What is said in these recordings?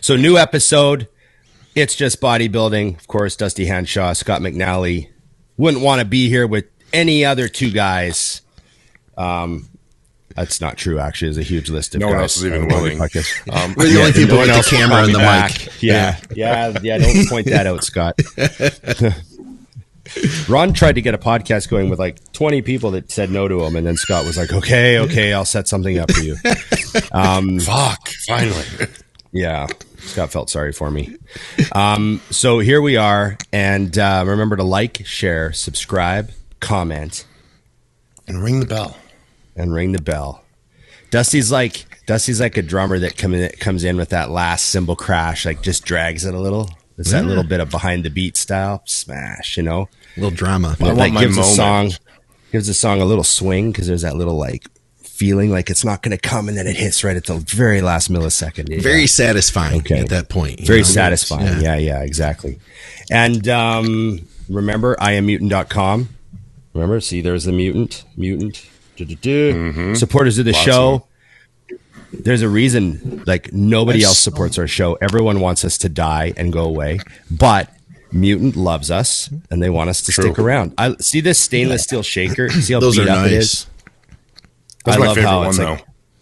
So new episode. It's just bodybuilding. Of course, Dusty Hanshaw, Scott McNally. Wouldn't want to be here with any other two guys. That's not true, actually. There's a huge list of no guys. one else is even willing. We're the only people with the camera and the mic. Yeah. Don't point that out, Scott. Ron tried to get a podcast going with like 20 people that said no to him, and then Scott was like, okay, I'll set something up for you. Fuck, finally. Yeah, Scott felt sorry for me. So here we are, and remember to like, share, subscribe, comment, and ring the bell. Dusty's like a drummer that comes in with that last cymbal crash, like just drags it a little. It's that little bit of behind the beat style smash, you know, a little drama. I want my moment. Gives the song a little swing because there's that little like feeling like it's not going to come, and then it hits right at the very last millisecond. Yeah. Very satisfying at that point. Very satisfying. Yeah, exactly. And remember, IamMutant.com. Remember, see, there's the mutant. Supporters of the show. There's a reason, like, nobody else supports our show. Everyone wants us to die and go away, but Mutant loves us and they want us to stick around. I see this stainless steel shaker. See how beat up it is? That's my favorite one, though.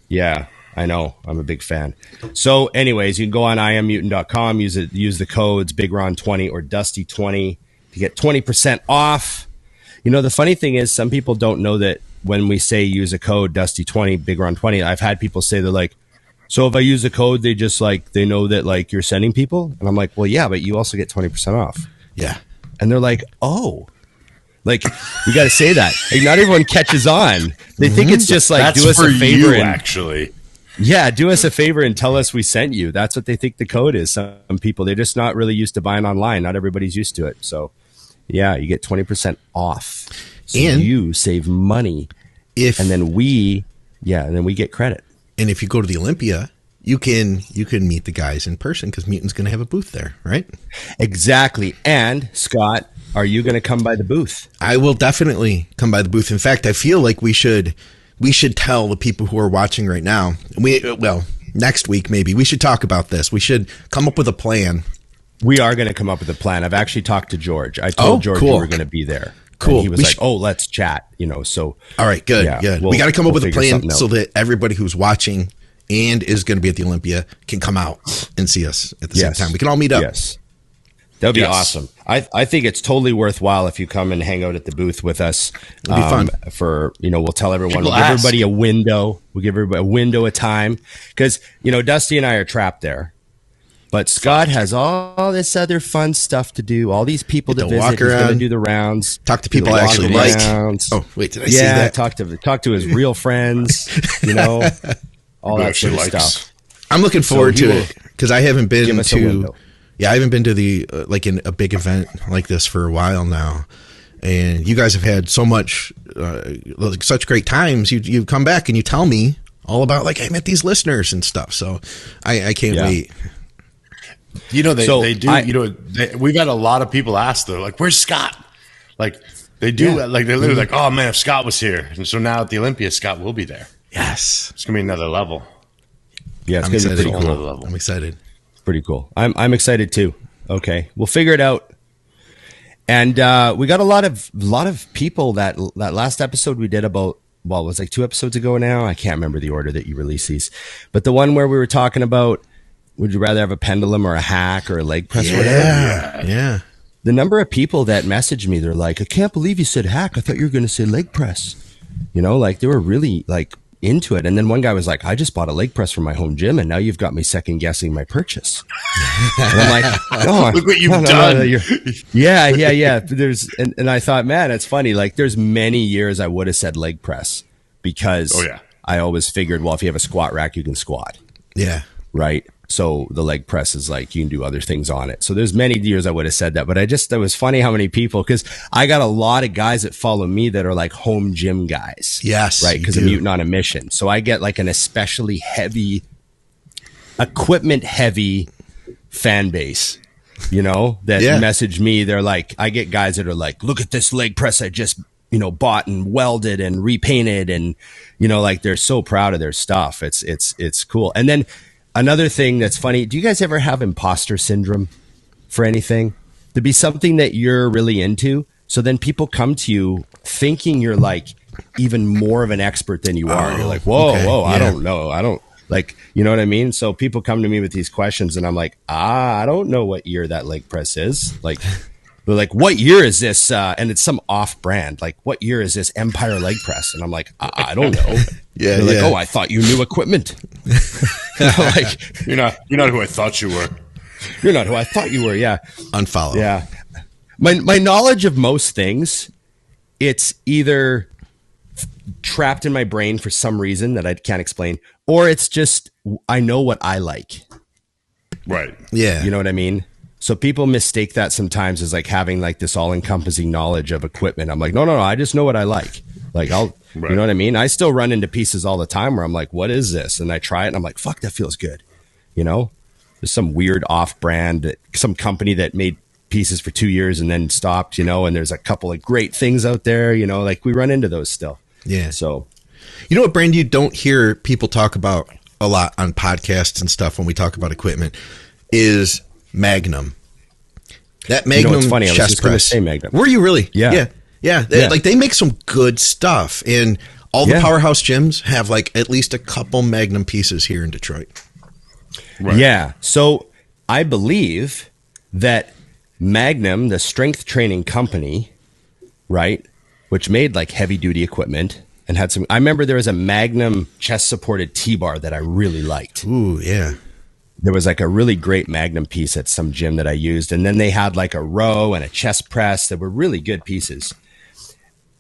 Yeah, I know. I'm a big fan. So anyways, you can go on IamMutant.com, use the codes BigRon20 or Dusty20 to get 20% off. You know, the funny thing is, some people don't know that when we say use a code Dusty20, BigRon20, I've had people say, they're like, so if I use a code, they just like, they know that like you're sending people? And I'm like, well, yeah, but you also get 20% off. Yeah. And they're like, oh, like, we got to say that. Like, not everyone catches on. They think it's just like, that's do us for a favor. You, actually. Yeah, do us a favor and tell us we sent you. That's what they think the code is. Some people, they're just not really used to buying online. Not everybody's used to it. So yeah, you get 20% off. So and you save money. And then we get credit. And if you go to the Olympia, you can meet the guys in person because Mutant's going to have a booth there, right? Exactly. And Scott, are you going to come by the booth? I will definitely come by the booth. In fact, I feel like we should tell the people who are watching right now. Next week maybe we should talk about this. We should come up with a plan. We are going to come up with a plan. I've actually talked to George. I told George we were going to be there. Cool. And he was like, "Oh, let's chat." You know. So all right, good, good. We got to come up with a plan so that everybody who's watching and is going to be at the Olympia can come out and see us at the same time. We can all meet up. Yes, that would be awesome. I think it's totally worthwhile if you come and hang out at the booth with us. It'll be fun. We'll tell everyone. We'll give everybody a window. We'll give everybody a window of time because Dusty and I are trapped there. But Scott has all this other fun stuff to do. All these people to visit. He's going to do the rounds. Talk to people I actually like. Oh, wait, did I see that? Talk to his real friends. All that sort of stuff. I'm looking forward to it because I haven't been to. Yeah, I haven't been to the in a big event like this for a while now. And you guys have had so much, such great times. You come back and you tell me all about like I met these listeners and stuff. So I can't wait. They do. We've had a lot of people ask though, like, "Where's Scott?" Like they do. Like they're literally like, "Oh man, if Scott was here." And so now at the Olympia, Scott will be there. Yes, it's gonna be another level. Yeah, it's gonna be pretty cool. Level. I'm excited. Pretty cool. I'm excited too. Okay, we'll figure it out. And we got a lot of people that last episode we did about. Well, it was like 2 episodes ago now. I can't remember the order that you release these, but the one where we were talking about. Would you rather have a pendulum or a hack or a leg press or whatever? Yeah. The number of people that messaged me, they're like, I can't believe you said hack. I thought you were going to say leg press. Like they were really like into it. And then one guy was like, I just bought a leg press from my home gym and now you've got me second guessing my purchase. And I'm like, no, look what you've done. Yeah. And I thought, man, it's funny. Like there's many years I would have said leg press because I always figured, well, if you have a squat rack, you can squat. Yeah. Right. So the leg press is like, you can do other things on it. So there's many years I would have said that, but it was funny how many people, because I got a lot of guys that follow me that are like home gym guys. Yes. Right. Because I'm Mutant on a mission. So I get like an especially equipment heavy fan base, that message me. They're like, I get guys that are like, look at this leg press I just, bought and welded and repainted and, like they're so proud of their stuff. It's cool. And then another thing that's funny, do you guys ever have imposter syndrome for anything? To be something that you're really into, so then people come to you thinking you're like even more of an expert than you are. You're like, whoa, yeah. I don't know. I don't like, you know what I mean? So people come to me with these questions and I'm like, I don't know what year that leg press is. Like, they're like, what year is this? And it's some off brand. Like, what year is this Empire leg press? And I'm like, I don't know. Yeah. They're like, oh, I thought you knew equipment. Like, you're not who I thought you were. You're not who I thought you were. Yeah. Unfollow. Yeah. My knowledge of most things, it's either trapped in my brain for some reason that I can't explain, or it's just I know what I like. Right. Yeah. You know what I mean? So people mistake that sometimes as like having like this all-encompassing knowledge of equipment. I'm like, no, I just know what I like. Like you know what I mean? I still run into pieces all the time where I'm like, what is this? And I try it and I'm like, fuck, that feels good. You know, there's some weird off-brand, some company that made pieces for 2 years and then stopped, you know, and there's a couple of great things out there, you know, like we run into those still. Yeah. So, you know what brand you don't hear people talk about a lot on podcasts and stuff when we talk about equipment is Magnum. That Magnum, you know, it's funny. I was just going to press. say Magnum. Were you really? Yeah. Like they make some good stuff, and all the powerhouse gyms have like at least a couple Magnum pieces here in Detroit. Right. Yeah. So I believe that Magnum, the strength training company, right, which made like heavy duty equipment and had some, I remember there was a Magnum chest supported T-bar that I really liked. Ooh, yeah. There was like a really great Magnum piece at some gym that I used. And then they had like a row and a chest press that were really good pieces.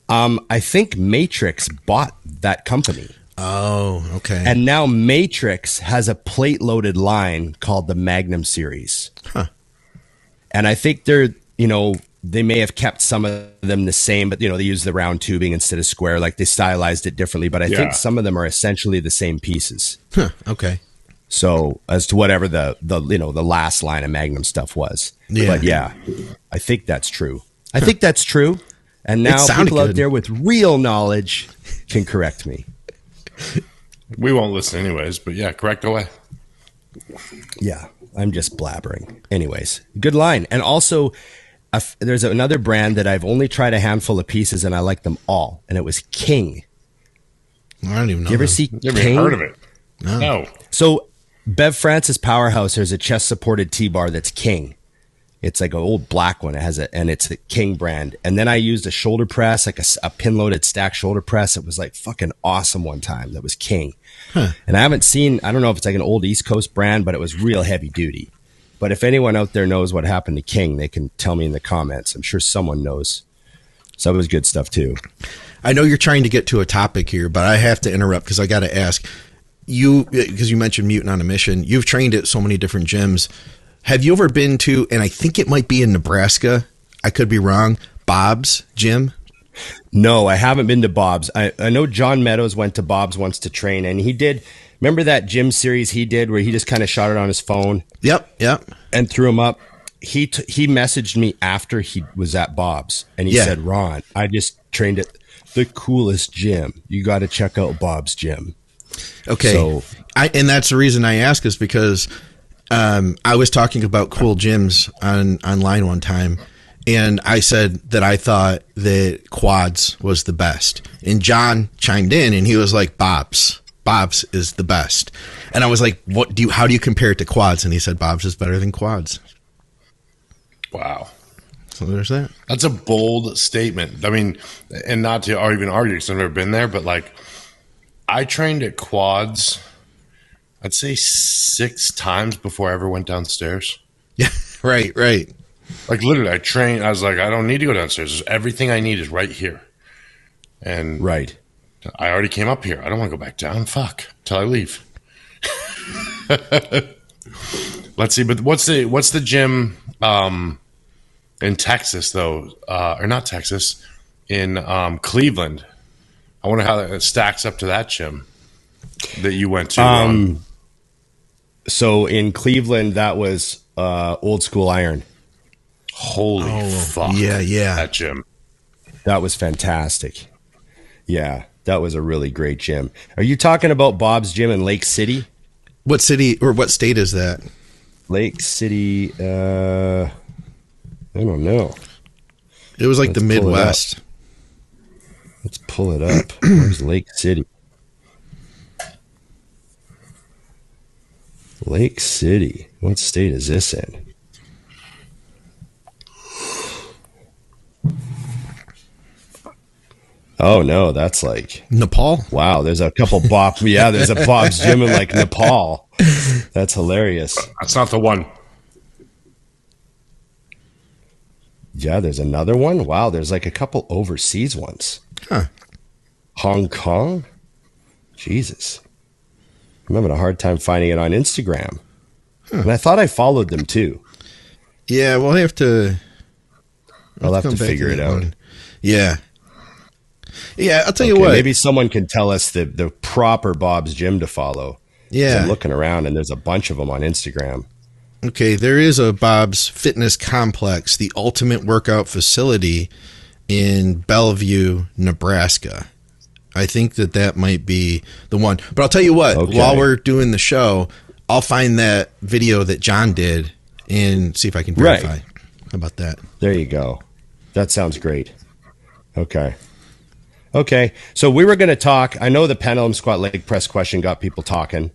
I think Matrix bought that company. Oh, okay. And now Matrix has a plate loaded line called the Magnum series. Huh. And I think they're, you know, they may have kept some of them the same, but, you know, they use the round tubing instead of square. Like they stylized it differently, but I think some of them are essentially the same pieces. Huh. Okay. So as to whatever the you know, the last line of Magnum stuff was. Yeah. But yeah, I think that's true. I think that's true. And now people out there with real knowledge can correct me. We won't listen anyways, but yeah, correct away. Yeah, I'm just blabbering. Anyways, good line. And also, there's another brand that I've only tried a handful of pieces and I like them all. And it was King. I don't even know. You ever see Never King? heard of it. No. So Bev Francis Powerhouse, there's a chest supported T-bar that's King. It's like an old black one. It has and it's the King brand. And then I used a shoulder press, like a pin loaded stack shoulder press. It was like fucking awesome one time. That was King. Huh. And I haven't seen, I don't know if it's like an old East Coast brand, but it was real heavy duty. But if anyone out there knows what happened to King, they can tell me in the comments. I'm sure someone knows. So it was good stuff too. I know you're trying to get to a topic here, but I have to interrupt because I got to ask you, because you mentioned Mutant on a Mission. You've trained at so many different gyms. Have you ever been to, and I think it might be in Nebraska, I could be wrong, Bob's Gym? No, I haven't been to Bob's. I know John Meadows went to Bob's once to train, and he did, remember that gym series he did where he just kind of shot it on his phone? Yep. And threw him up. He messaged me after he was at Bob's, and he said, Ron, I just trained at the coolest gym. You got to check out Bob's Gym. Okay. So, and that's the reason I ask is because I was talking about cool gyms online one time, and I said that I thought that Quads was the best. And John chimed in, and he was like, Bob's is the best. And I was like, how do you compare it to Quads? And he said, Bob's is better than Quads. Wow. So there's that. That's a bold statement. I mean, and not to even argue because I've never been there, but like I trained at Quads, I'd say 6 times before I ever went downstairs. Yeah, right. Like literally, I was like, I don't need to go downstairs. Everything I need is right here. And right. I already came up here. I don't want to go back down. Fuck. Till I leave. Let's see. But what's the gym in Texas though? Or not Texas, in Cleveland. I wonder how that stacks up to that gym that you went to. So in Cleveland, that was Old School Iron. Holy fuck. Yeah. That gym. That was fantastic. Yeah, that was a really great gym. Are you talking about Bob's Gym in Lake City? What city or what state is that? Lake City. I don't know. It was like the Midwest. Let's pull it up. Where's Lake City? Lake City. What state is this in? Oh no, that's like Nepal. Wow, there's a couple Bob. Yeah, there's a Bob's Gym in like Nepal. That's hilarious. That's not the one. Yeah, there's another one. Wow, there's like a couple overseas ones. Huh. Hong Kong? Jesus. I'm having a hard time finding it on Instagram. And I thought I followed them too. Yeah, we'll have to. I'll have to figure it out. Yeah. Yeah, I'll tell you what. Maybe someone can tell us the proper Bob's Gym to follow. Yeah. I'm looking around and there's a bunch of them on Instagram. Okay, there is a Bob's Fitness Complex, the ultimate workout facility in Bellevue, Nebraska. I think that might be the one. But I'll tell you what, while we're doing the show, I'll find that video that John did and see if I can verify. Right. How about that? There you go. That sounds great. Okay. So we were going to talk. I know the pendulum squat leg press question got people talking.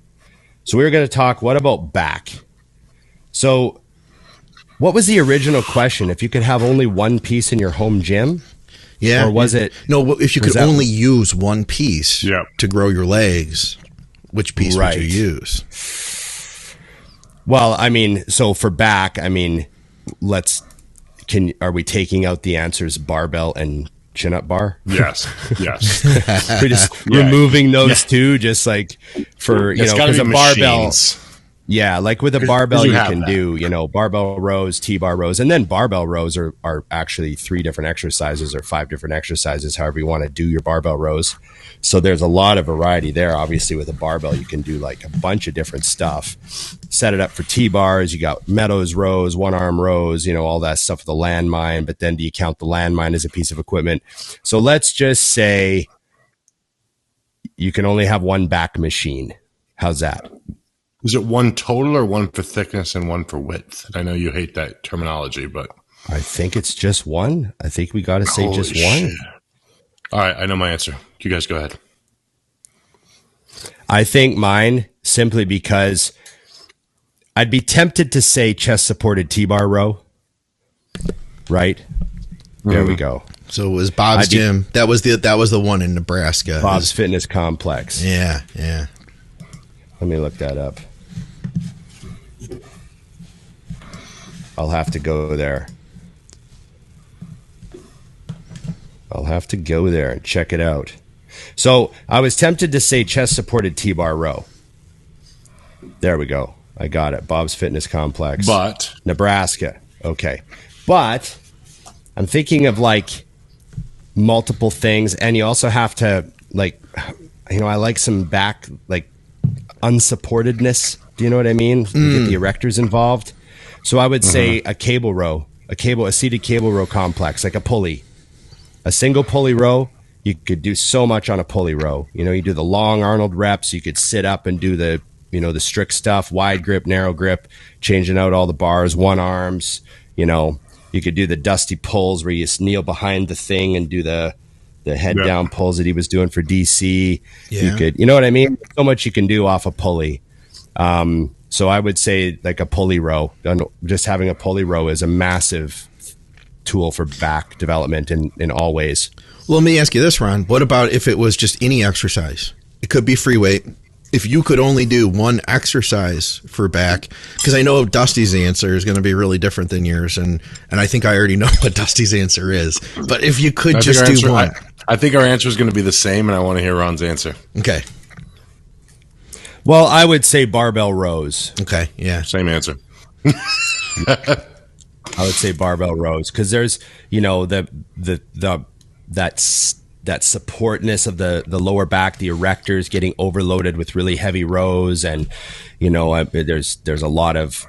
So we were going to talk, what about back? So what was the original question? If you could have only one piece in your home gym? Yeah. Or was it? No, if you could only use one piece to grow your legs, which piece would you use? Well, I mean, so for back, I mean, are we taking out the answers barbell and chin-up bar? Yes. We're just removing those two, just like for, because a barbell. Machines. Yeah, like with a barbell, you can do, barbell rows, T-bar rows, and then barbell rows are actually 3 different exercises or 5 different exercises, however you want to do your barbell rows. So there's a lot of variety there. Obviously, with a barbell, you can do like a bunch of different stuff. Set it up for T-bars. You got Meadows rows, one-arm rows, all that stuff with the landmine. But then do you count the landmine as a piece of equipment? So let's just say you can only have one back machine. How's that? Is it one total or one for thickness and one for width? I know you hate that terminology, but I think it's just one. I think we got to say just one. All right, I know my answer. You guys go ahead. I think mine, simply because I'd be tempted to say chest supported T-bar row. Right? There we go. So it was Bob's Gym. That was the one in Nebraska. Bob's Fitness Complex. Yeah. Let me look that up. I'll have to go there. I'll have to go there and check it out. So I was tempted to say chest supported T-bar row. There we go. I got it. Bob's Fitness Complex. But Nebraska. Okay. But I'm thinking of like multiple things, and you also have to I like some back unsupportedness. Do you know what I mean? You get the erectors involved. So I would say a cable row, a seated cable row complex, like a pulley. A single pulley row, you could do so much on a pulley row. You do the long Arnold reps, you could sit up and do the strict stuff, wide grip, narrow grip, changing out all the bars, one arms, you could do the dusty pulls where you kneel behind the thing and do the head down pulls that he was doing for DC. Yeah. You could, you know what I mean? So much you can do off a pulley. So I would say like a pulley row. Just having a pulley row is a massive tool for back development in all ways. Well, let me ask you this, Ron. What about if it was just any exercise? It could be free weight. If you could only do one exercise for back, because I know Dusty's answer is going to be really different than yours, and I think I already know what Dusty's answer is. But if you could just do one. I think our answer is going to be the same, and I want to hear Ron's answer. Okay. Well, I would say barbell rows. Okay, yeah. Same answer. I would say barbell rows because there's, that supportness of the lower back, the erectors getting overloaded with really heavy rows, and there's a lot of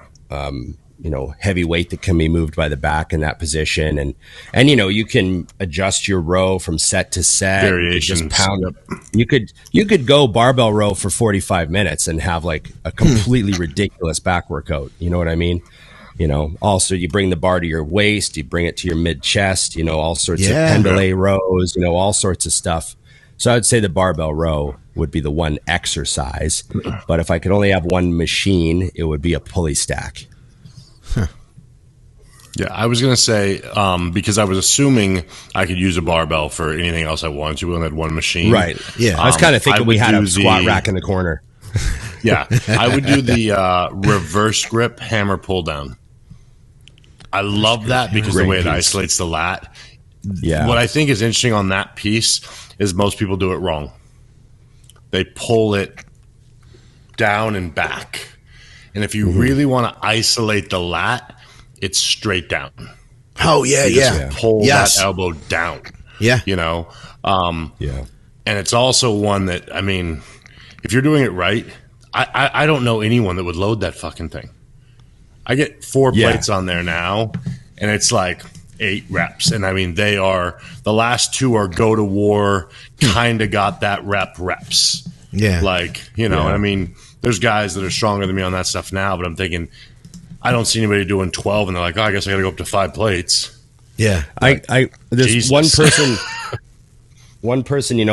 heavy weight that can be moved by the back in that position. And you can adjust your row from set to set. Variations. Just pound up. You could go barbell row for 45 minutes and have like a completely ridiculous back workout. You know what I mean? Also you bring the bar to your waist, you bring it to your mid chest, all sorts of pendulum rows, all sorts of stuff. So I would say the barbell row would be the one exercise, but if I could only have one machine, it would be a pulley stack. Yeah, I was going to say, because I was assuming I could use a barbell for anything else I wanted to. We only had one machine. Right. Yeah. I was kind of thinking we had a squat rack in the corner. Yeah. I would do the reverse grip hammer pull down. I love that because the way it isolates the lat. Yeah. What I think is interesting on that piece is most people do it wrong. They pull it down and back. And if you really want to isolate the lat, it's straight down. Oh, yeah, you just pull that elbow down. Yeah. And it's also one that, I mean, if you're doing it right, I don't know anyone that would load that fucking thing. I get 4 plates on there now, and it's like 8 reps. And I mean, the last 2 are go to war, kind of got that reps. Yeah. I mean, there's guys that are stronger than me on that stuff now, but I'm thinking, I don't see anybody doing 12, and they're like, oh, I guess I got to go up to 5 plates. Yeah. There's Jesus. one person,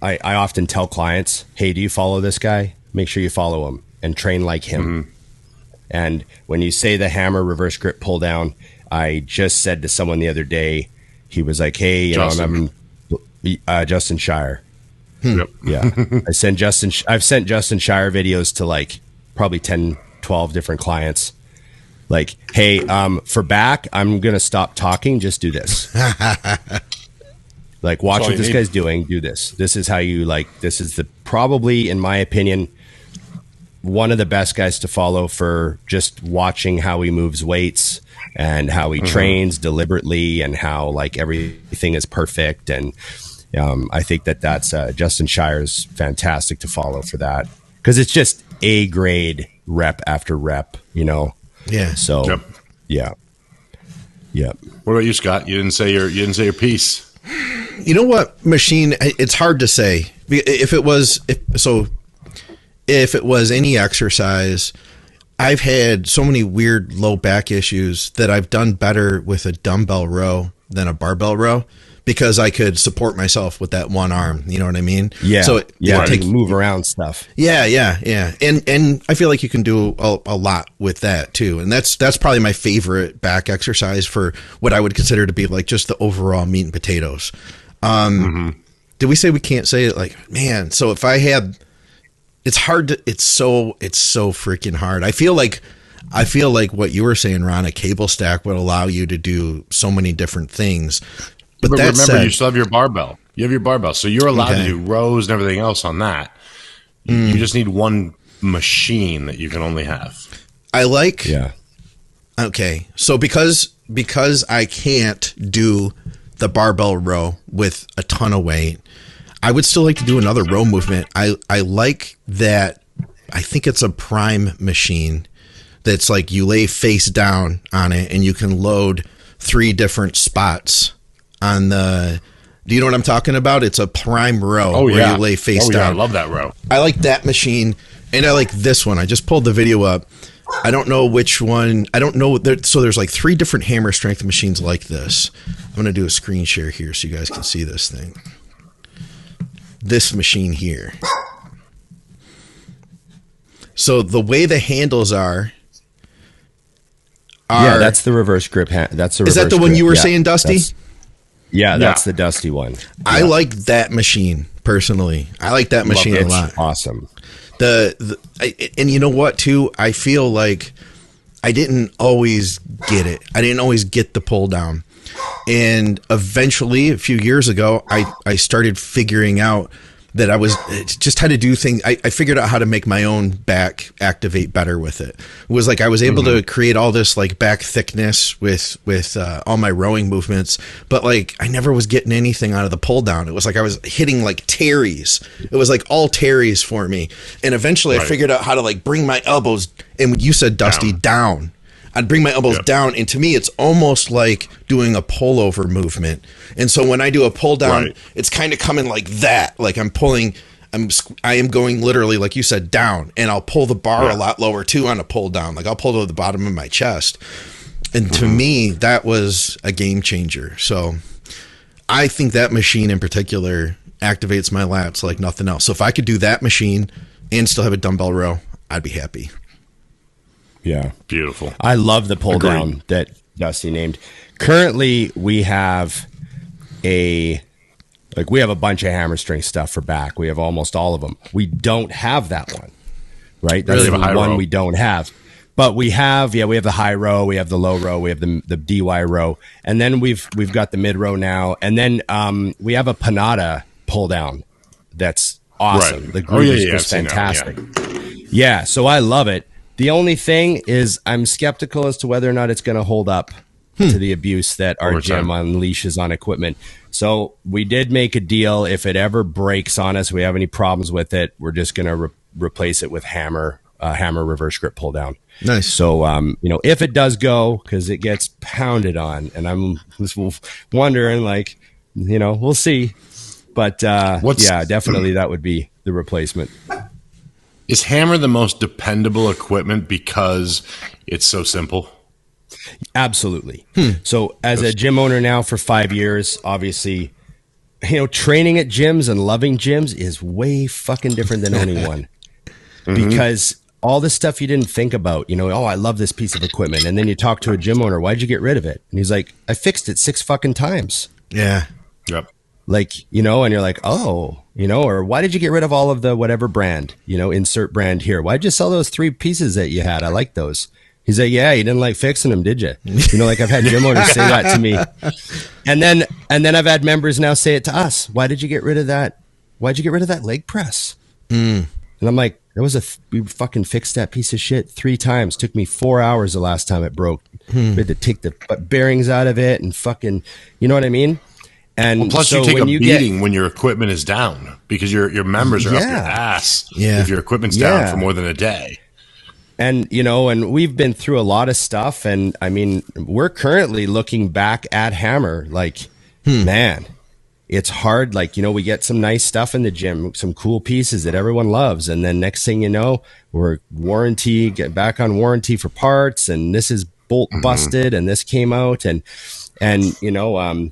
I often tell clients, hey, do you follow this guy? Make sure you follow him and train like him. Mm-hmm. And when you say the hammer reverse grip pull down, I just said to someone the other day, he was like, hey, I'm Justin Shire. Yep. Yeah. I've sent Justin Shire videos to like probably 10, 12 different clients. Like, hey, for back, I'm going to stop talking. Just do this. Like, watch what this guy's doing. Do this. This is how you this is probably, in my opinion, one of the best guys to follow for just watching how he moves weights and how he trains deliberately and how everything is perfect. And I think that's Justin Shire's fantastic to follow for that, because it's just A grade rep after rep, Yeah. So, Yep. What about you, Scott? You didn't say your piece. You know what, machine? It's hard to say. If it was any exercise, I've had so many weird low back issues that I've done better with a dumbbell row than a barbell row, because I could support myself with that one arm. You know what I mean? Yeah. So it move around stuff. Yeah. And I feel like you can do a lot with that too. And that's probably my favorite back exercise for what I would consider to be like just the overall meat and potatoes. Did we say we can't say it? Man, so if I had, it's hard to, it's so freaking hard. I feel like what you were saying, Ron, a cable stack would allow you to do so many different things. But remember, you still have your barbell. You have your barbell. So you're allowed to do rows and everything else on that. You just need one machine that you can only have. Okay. So because I can't do the barbell row with a ton of weight, I would still like to do another row movement. I like that. I think it's a prime machine that's like you lay face down on it and you can load 3 different spots on the, do you know what I'm talking about? It's a prime row where you lay face down. I love that row. I like that machine, and I like this one. I just pulled the video up. I don't know which one. I don't know. So there's like 3 different hammer strength machines like this. I'm going to do a screen share here so you guys can see this thing. This machine here. So the way the handles are that's the reverse grip. That's the. Is that the one you were saying, Dusty? That's the Dusty one. I like that machine personally. I like that machine a lot. Awesome. And you know what too? I feel like I didn't always get it. I didn't always get the pull down. And eventually, a few years ago, I started figuring out that I was just had to do things. I figured out how to make my own back activate better with it. It was like I was able to create all this like back thickness with all my rowing movements, but like I never was getting anything out of the pull down. It was like I was hitting like Terry's. It was like all Terry's for me. And eventually I figured out how to like bring my elbows, and when you said, Dusty, down. I'd bring my elbows down, and to me, it's almost like doing a pullover movement. And so when I do a pull down, it's kind of coming like that. Like I am going literally, like you said, down, and I'll pull the bar a lot lower too on a pull down. Like I'll pull to the bottom of my chest. And to me, that was a game changer. So I think that machine in particular activates my lats like nothing else. So if I could do that machine and still have a dumbbell row, I'd be happy. Yeah. Beautiful. I love the pull down that Dusty named. Currently, we have a bunch of hammer strength stuff for back. We have almost all of them. We don't have that one, right? That's the one we don't have. But we have the high row, we have the low row, we have the DY row, and then we've got the mid row now, and then we have a Panada pull down that's awesome. The groove is just fantastic. Yeah, so I love it. The only thing is I'm skeptical as to whether or not it's going to hold up to the abuse that our gym unleashes on equipment. So we did make a deal. If it ever breaks on us, we have any problems with it, we're just going to replace it with hammer reverse grip pull down. Nice. So, if it does go, because it gets pounded on, and I'm just wondering, like, we'll see. But definitely that would be the replacement. Is hammer the most dependable equipment because it's so simple? Absolutely. So as a gym owner now for 5 years, obviously, training at gyms and loving gyms is way fucking different than owning one. Because all the stuff you didn't think about, I love this piece of equipment. And then you talk to a gym owner, why'd you get rid of it? And he's like, I fixed it 6 fucking times. Yeah. Yep. Like, and you're like, oh, or why did you get rid of all of the whatever brand, insert brand here? Why'd you sell those 3 pieces that you had? I like those. He's like, yeah, you didn't like fixing them, did you? Like I've had gym owners say that to me. And then I've had members now say it to us. Why did you get rid of that? Why'd you get rid of that leg press? And I'm like, we fucking fixed that piece of shit 3 times. Took me 4 hours the last time it broke. We had to take the bearings out of it and fucking, you know what I mean? And plus so you take a beating when your equipment is down because your members are up your ass if your equipment's down for more than a day. And, and we've been through a lot of stuff. And I mean, we're currently looking back at hammer like, man, it's hard. Like, we get some nice stuff in the gym, some cool pieces that everyone loves. And then next thing you know, we're get back on warranty for parts. And this is bolt busted and this came out. And we're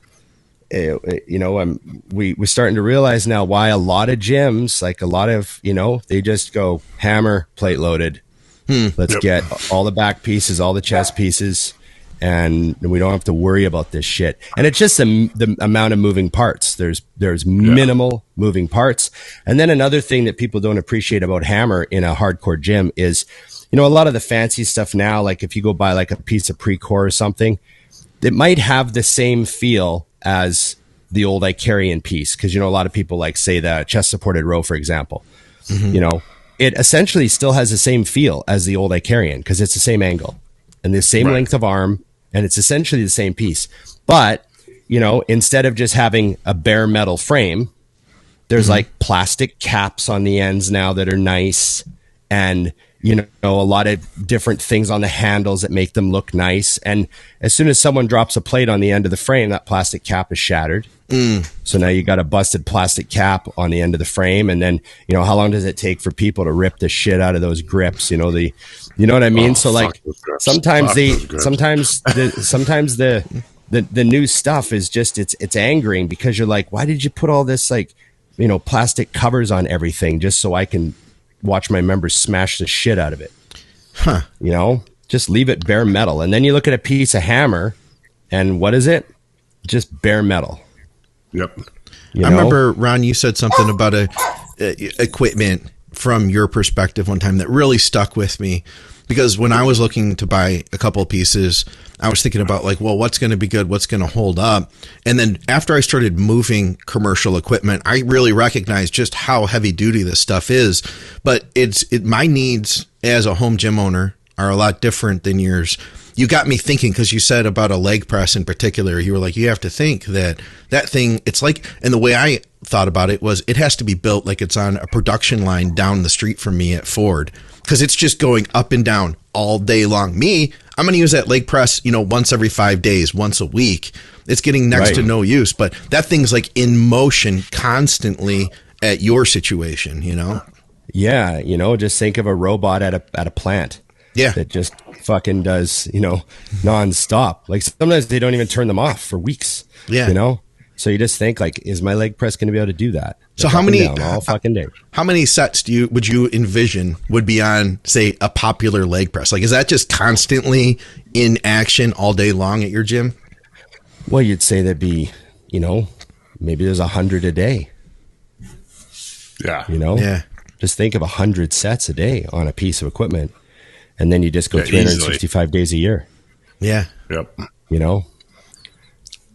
starting to realize now why a lot of gyms, like a lot of, they just go hammer plate loaded. Let's get all the back pieces, all the chest pieces, and we don't have to worry about this shit. And it's just the amount of moving parts. There's minimal moving parts. And then another thing that people don't appreciate about hammer in a hardcore gym is, a lot of the fancy stuff now, like if you go buy like a piece of Precor or something, it might have the same feel as the old Icarian piece. Cause a lot of people like say the chest supported row, for example, it essentially still has the same feel as the old Icarian because it's the same angle and the same length of arm, and it's essentially the same piece. But, instead of just having a bare metal frame, there's like plastic caps on the ends now that are nice, and, a lot of different things on the handles that make them look nice. And as soon as someone drops a plate on the end of the frame, that plastic cap is shattered. So now you got a busted plastic cap on the end of the frame. And then, how long does it take for people to rip the shit out of those grips? You know what I mean? So like sometimes the new stuff is just, it's angering because you're like, why did you put all this like, plastic covers on everything just so I can watch my members smash the shit out of it? Just leave it bare metal. And then you look at a piece of hammer and what is it? Just bare metal. Yep. I remember, Ron, you said something about equipment from your perspective one time that really stuck with me, because when I was looking to buy a couple of pieces, I was thinking about like, well, what's going to be good? What's going to hold up? And then after I started moving commercial equipment, I really recognized just how heavy duty this stuff is. But my needs as a home gym owner are a lot different than yours. You got me thinking, because you said about a leg press in particular, you were like, you have to think that thing, it's like, and the way I thought about it was it has to be built like it's on a production line down the street from me at Ford, because it's just going up and down all day long. Me, I'm going to use that leg press, once every 5 days, once a week. It's getting next to no use, but that thing's like in motion constantly at your situation, Yeah, just think of a robot at a plant. Yeah. That just fucking does, nonstop. Like sometimes they don't even turn them off for weeks. Yeah. So you just think like, is my leg press going to be able to do that? So how many all fucking day? How many sets would you envision would be on, say, a popular leg press? Like, is that just constantly in action all day long at your gym? Well, you'd say that'd be, maybe there's 100 a day. Yeah. Yeah. Just think of 100 sets a day on a piece of equipment. And then you just go 365 days a year. Yeah. Yep.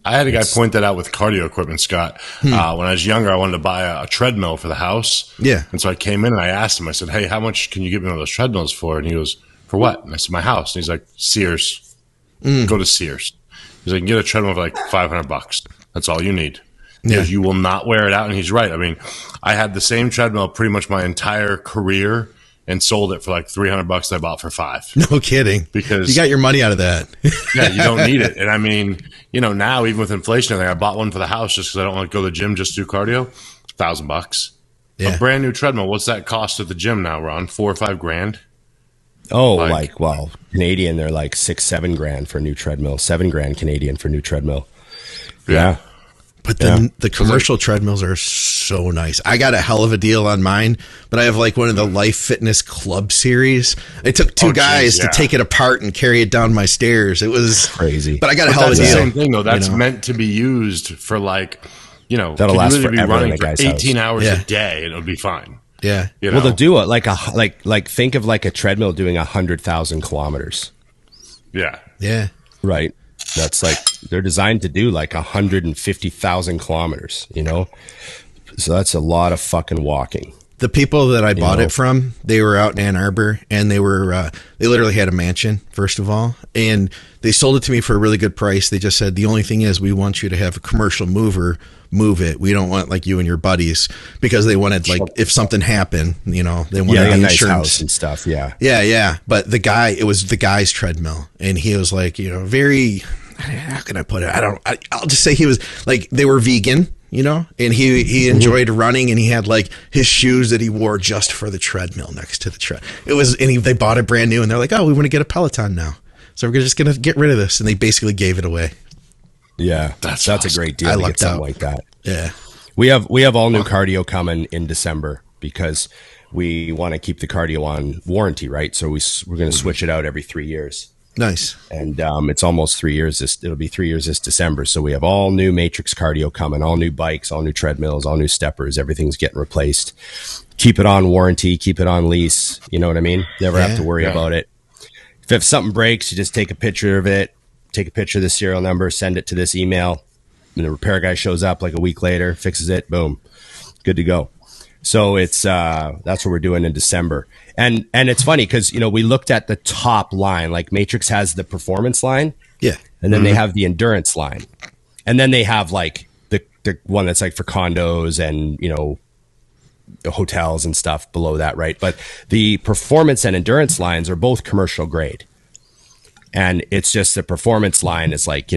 I had a guy point that out with cardio equipment, Scott. When I was younger, I wanted to buy a treadmill for the house. Yeah. And so I came in and I asked him, I said, hey, how much can you give me one of those treadmills for? And he goes, for what? And I said, my house. And he's like, Sears. Go to Sears. He's like, get a treadmill for like $500. That's all you need. Because you will not wear it out. And he's right. I mean, I had the same treadmill pretty much my entire career and sold it for like $300 that I bought for $5. No kidding. Because you got your money out of that. Yeah, you don't need it. And I mean, now even with inflation, I bought one for the house just because I don't want to go to the gym just to do cardio. It's $1,000. Yeah. A brand new treadmill. What's that cost at the gym now, Ron? $4,000 or $5,000? Oh, Canadian, they're like $6,000, $7,000 for a new treadmill. $7,000 Canadian for a new treadmill. Yeah. But then the commercial treadmills are so nice. I got a hell of a deal on mine, but I have like one of the Life Fitness Club series. It took two guys to take it apart and carry it down my stairs. It was crazy. But I got a hell of a deal. That's the same thing, though. That's meant to be used for like, that'll last forever. Be running for 18 hours a day, and it'll be fine. Yeah. Well, they'll do it like think of like a treadmill doing 100,000 kilometers. Yeah. Yeah. Right. That's like they're designed to do like 150,000 kilometers, so that's a lot of fucking walking. The people that I bought it from, they were out in Ann Arbor, and they literally had a mansion, first of all, and they sold it to me for a really good price. They just said, the only thing is we want you to have a commercial mover move it. We don't want like you and your buddies, because they wanted like if something happened, they wanted the nice insurance house and stuff. Yeah. But it was the guy's treadmill, and he was like, very, how can I put it? I'll just say he was like, they were vegan, and he enjoyed running, and he had like his shoes that he wore just for the treadmill next to the tread. They bought it brand new, and they're like, oh, we want to get a Peloton now. So we're just going to get rid of this. And they basically gave it away. Yeah. That's awesome. A great deal. I to lucked get something out. like that. Yeah. We have all new cardio coming in December, because we want to keep the cardio on warranty, right? So we're going to switch it out every 3 years. Nice. And it's almost 3 years. It'll be 3 years this December. So we have all new Matrix cardio coming, all new bikes, all new treadmills, all new steppers. Everything's getting replaced. Keep it on warranty, keep it on lease. You know what I mean? Never have to worry about it. If something breaks, you just take a picture of it, take a picture of the serial number, send it to this email, and the repair guy shows up like a week later, fixes it, boom, good to go. So it's that's what we're doing in December. And it's funny because we looked at the top line, like Matrix has the performance line, and then they have the endurance line, and then they have like the one that's like for condos and hotels and stuff below that, right? But the performance and endurance lines are both commercial grade, and it's just the performance line is like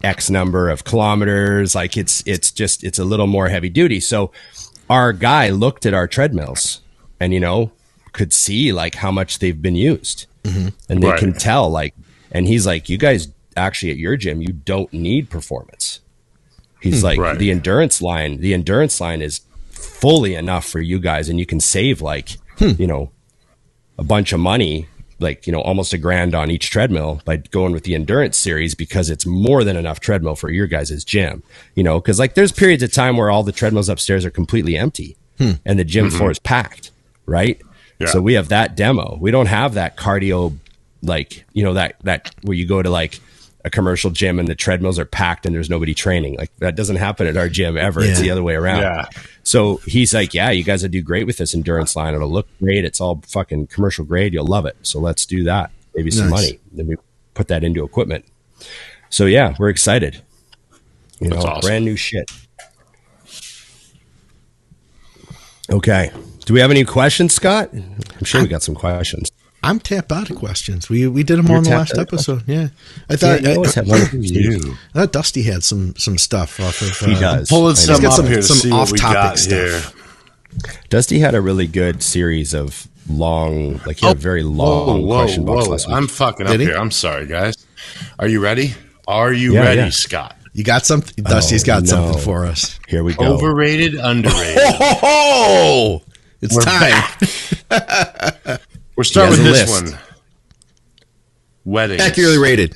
X number of kilometers, like it's a little more heavy duty. So our guy looked at our treadmills and could see like how much they've been used, and they can tell like, and he's like, you guys actually at your gym, you don't need performance. He's like, the endurance line is fully enough for you guys, and you can save like a bunch of money, like almost $1,000 on each treadmill by going with the endurance series, because it's more than enough treadmill for your guys' gym. Because like there's periods of time where all the treadmills upstairs are completely empty and the gym floor is packed, right? So we have that demo. We don't have that cardio like, you know, that where you go to like a commercial gym and the treadmills are packed and there's nobody training. Like that doesn't happen at our gym ever. It's the other way around. Yeah. So he's like, yeah, you guys will do great with this endurance line. It'll look great. It's all fucking commercial grade. You'll love it. So let's do that. Maybe some money. Then we put that into equipment. So yeah, we're excited. You know, awesome. Brand new shit. Okay. Do we have any questions, Scott? I'm sure we got some questions. I'm tapped out of questions. We did them on the last episode. Yeah, I thought I thought Dusty had some stuff off of. He does. Pulling some up here to see what we got here. Dusty had a really good series of long, like he had a very long question box last week. I'm fucking up here. I'm sorry, guys. Are you ready? Are you ready, Scott? You got something? Dusty's got something for us. Here we go. Overrated, underrated. It's time. We're starting with this one. Weddings. Accurately rated.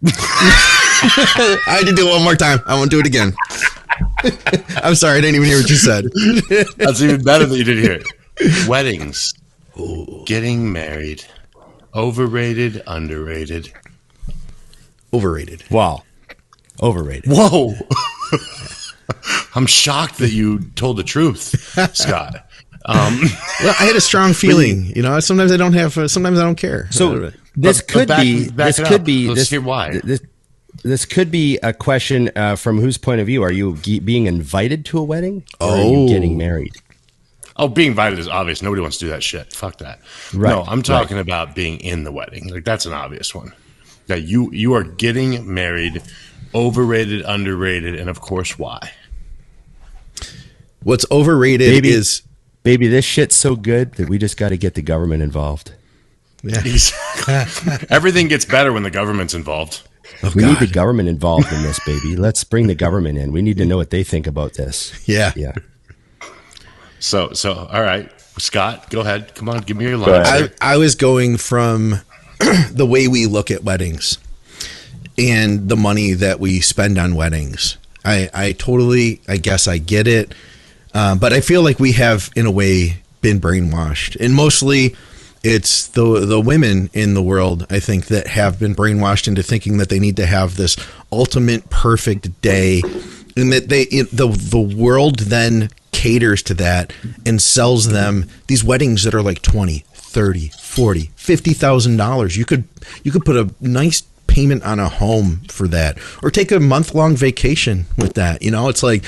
I had to do it one more time. I won't do it again. I'm sorry. I didn't even hear what you said. That's even better that you didn't hear it. Weddings. Ooh. Getting married. Overrated, underrated. Overrated. Wow. Overrated. Whoa. I'm shocked that you told the truth, Scott. Well, I had a strong feeling. You know, sometimes I don't have. Sometimes I don't care. So this could be. Let's hear why. This could be a question from whose point of view? Are you being invited to a wedding, or are you getting married? Oh, being invited is obvious. Nobody wants to do that shit. Fuck that. Right. No, I'm talking about being in the wedding. Like that's an obvious one. That you are getting married. Overrated, underrated, and of course, why? What's overrated is. Baby, this shit's so good that we just got to get the government involved. Yeah. Everything gets better when the government's involved. We need the government involved in this, baby. Let's bring the government in. We need to know what they think about this. Yeah. Yeah. So, all right. Scott, go ahead. Come on, give me your line. I was going from the way we look at weddings and the money that we spend on weddings. I totally, I guess I get it. But I feel like we have, in a way, been brainwashed. And mostly it's the women in the world, I think, that have been brainwashed into thinking that they need to have this ultimate perfect day. And that the world then caters to that and sells them these weddings that are like $20, $30, $40, $50,000. You could put a nice payment on a home for that, or take a month-long vacation with that. You know, it's like...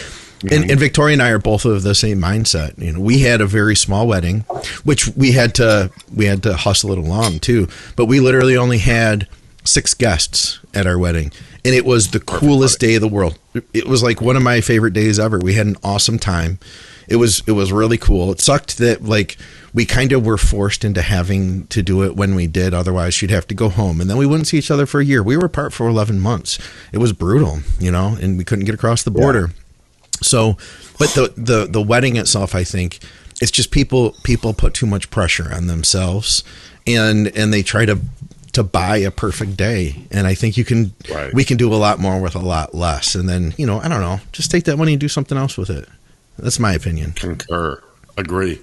And Victoria and I are both of the same mindset. You know, we had a very small wedding, which we had to hustle it along too. But we literally only had 6 guests at our wedding, and it was the coolest day of the world. It was like one of my favorite days ever. We had an awesome time. It was really cool. It sucked that like we kind of were forced into having to do it when we did. Otherwise, she'd have to go home, and then we wouldn't see each other for a year. We were apart for 11 months. It was brutal, you know, and we couldn't get across the border. Yeah. So, but the wedding itself, I think, it's just people put too much pressure on themselves, and they try to buy a perfect day. And I think we can do a lot more with a lot less. And then, you know, I don't know, just take that money and do something else with it. That's my opinion. Concur. Agree.